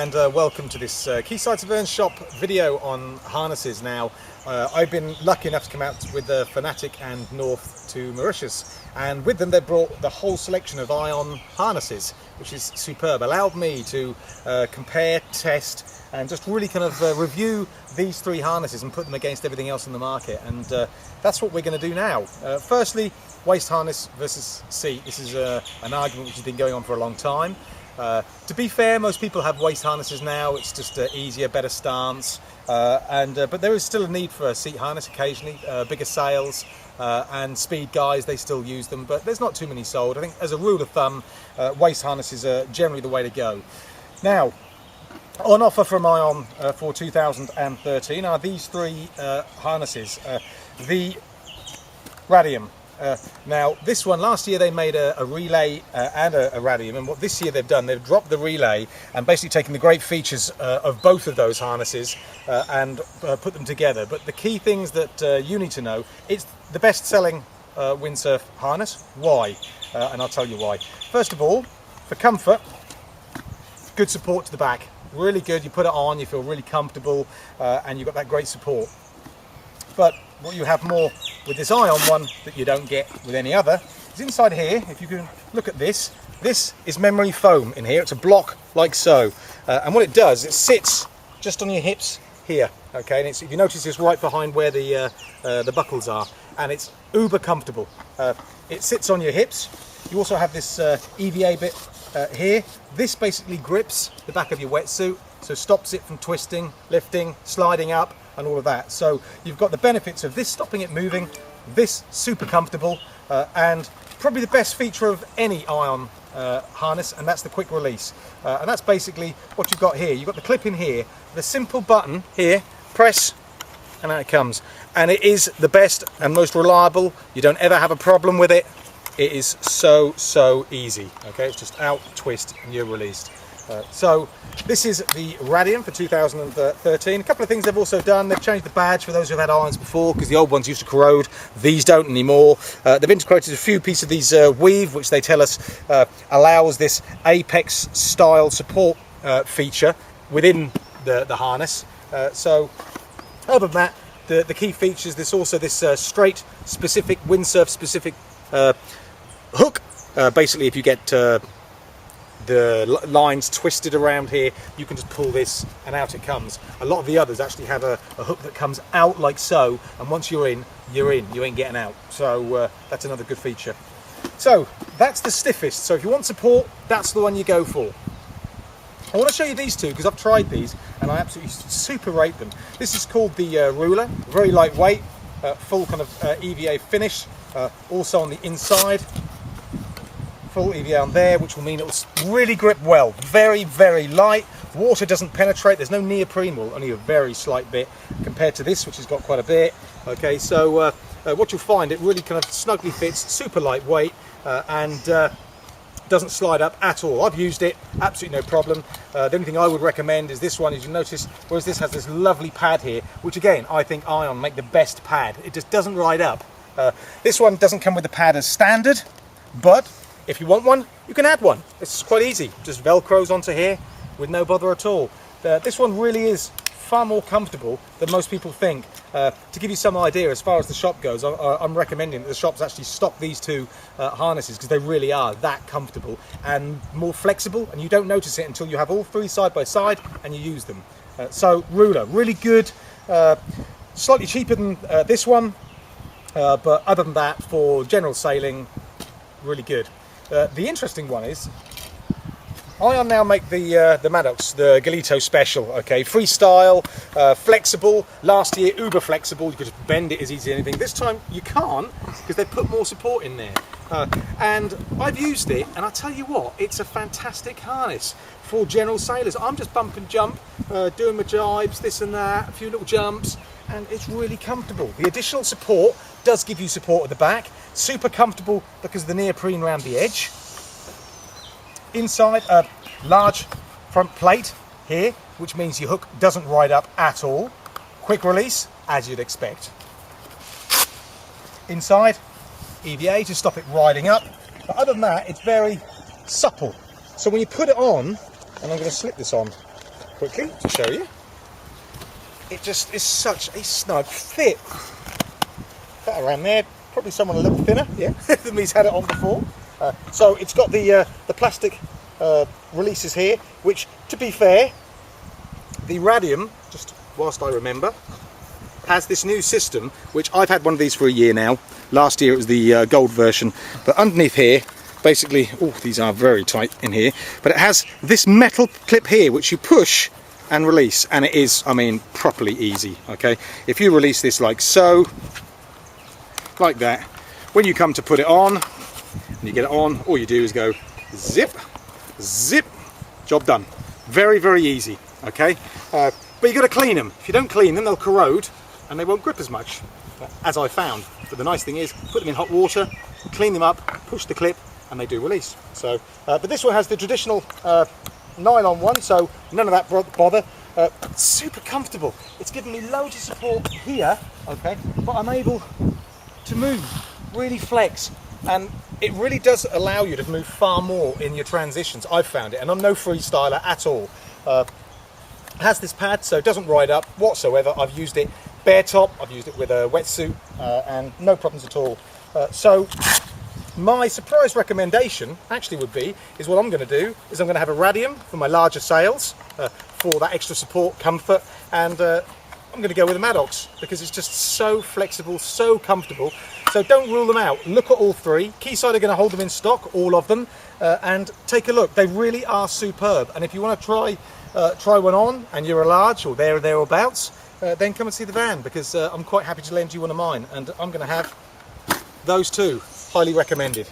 and welcome to this Quayside Severn shop video on harnesses. Now I've been lucky enough to come out with the Fanatic and North to Mauritius, and with them they brought the whole selection of Ion harnesses, which is superb. Allowed me to compare, test and just really kind of review these three harnesses and put them against everything else in the market, and that's what we're going to do now. Firstly, waist harness versus seat. This is an argument which has been going on for a long time. To be fair, most people have waist harnesses now. It's just easier, better stance, but there is still a need for a seat harness occasionally. Bigger sails and speed guys, they still use them, but there's not too many sold. I think as a rule of thumb, waist harnesses are generally the way to go. Now, on offer from Ion for 2013 are these three harnesses. The Radium. Now this one, last year they made a relay and a radium, and what this year they've done, they've dropped the relay and basically taken the great features of both of those harnesses and put them together. But the key things that you need to know, it's the best selling windsurf harness. Why? And I'll tell you why. First of all, for comfort, good support to the back, really good. You put it on, you feel really comfortable, and you've got that great support. But what you have more with this Ion one that you don't get with any other is inside here. If you can look at this, this is memory foam in here. It's a block like so, and what it does, it sits just on your hips here. Okay, and it's, if you notice, it's right behind where the buckles are, and it's uber comfortable. It sits on your hips. You also have this EVA bit here. This basically grips the back of your wetsuit, so stops it from twisting, lifting, sliding up, and all of that. So you've got the benefits of this stopping it moving, this super comfortable, and probably the best feature of any Ion harness, and that's the quick release. And that's basically what you've got here. You've got the clip in here, the simple button here, press, and out it comes. And it is the best and most reliable. You don't ever have a problem with it. It is so easy. Okay, it's just out, twist, and you're released. So this is the Radium for 2013. A couple of things they've also done. They've changed the badge for those who've had Ions before, because the old ones used to corrode. These don't anymore. They've integrated a few pieces of these weave, which they tell us allows this Apex style support feature within the harness. So other than that, the key features, there's also this straight specific, windsurf specific hook. Basically, if you get the lines twisted around here, you can just pull this and out it comes. A lot of the others actually have a hook that comes out like so, and once you're in, you ain't getting out. So that's another good feature. So that's the stiffest. So if you want support, that's the one you go for. I want to show you these two because I've tried these and I absolutely super rate them. This is called the Ruler, very lightweight, full kind of EVA finish, also on the inside. Full EVA on there, which will mean it will really grip well. Very light. Water doesn't penetrate. There's no neoprene wool, only a very slight bit compared to this, which has got quite a bit. Okay, so what you'll find, it really kind of snugly fits, super lightweight, and doesn't slide up at all. I've used it, absolutely no problem. The only thing I would recommend is this one. As you notice, whereas this has this lovely pad here, which again I think Ion make the best pad. It just doesn't ride up. This one doesn't come with the pad as standard, but if you want one, you can add one. It's quite easy. Just Velcros onto here with no bother at all. This one really is far more comfortable than most people think. To give you some idea, as far as the shop goes, I'm recommending that the shops actually stock these two harnesses because they really are that comfortable and more flexible, and you don't notice it until you have all three side by side and you use them. So Ruler, really good. Slightly cheaper than this one, but other than that, for general sailing, really good. The interesting one is Ion now make the Maddox, the Galito Special. Okay, freestyle, flexible. Last year, uber flexible. You could just bend it as easy as anything. This time you can't because they put more support in there. And I've used it, and I tell you what, it's a fantastic harness for general sailors. I'm just bump and jump, doing my jibes, this and that, a few little jumps, and it's really comfortable. The additional support does give you support at the back. Super comfortable because of the neoprene around the edge. Inside, a large front plate here, which means your hook doesn't ride up at all. Quick release, as you'd expect. Inside, EVA to stop it riding up. But other than that, it's very supple. So when you put it on, and I'm going to slip this on, quickly to show you. It just is such a snug fit. That around there, probably someone a little thinner, yeah, than me's had it on before. So it's got the plastic releases here, which, to be fair, the Radium, just whilst I remember, has this new system, which I've had one of these for a year now. Last year it was the gold version, but underneath here, basically, oh, these are very tight in here, but it has this metal clip here, which you push and release, and it is, I mean, properly easy, okay? If you release this like so, like that, when you come to put it on, and you get it on, all you do is go zip, zip, job done. Very, very easy, okay? But you've got to clean them. If you don't clean them, they'll corrode, and they won't grip as much, as I found. But the nice thing is, put them in hot water, clean them up, push the clip, and they do release. So, but this one has the traditional nylon one, so none of that bother. Super comfortable. It's given me loads of support here, okay, but I'm able to move, really flex, and it really does allow you to move far more in your transitions. I've found it, and I'm no freestyler at all. It has this pad, so it doesn't ride up whatsoever. I've used it bare top, I've used it with a wetsuit, and no problems at all. So my surprise recommendation actually would be, is what I'm going to do is I'm going to have a Radium for my larger sails, for that extra support, comfort, and I'm going to go with a Maddox because it's just so flexible, so comfortable. So don't rule them out. Look at all three. Quayside are going to hold them in stock, all of them, and take a look. They really are superb. And if you want to try one on and you're a large or there or thereabouts, then come and see the van, because I'm quite happy to lend you one of mine, and I'm going to have those two. Highly recommended.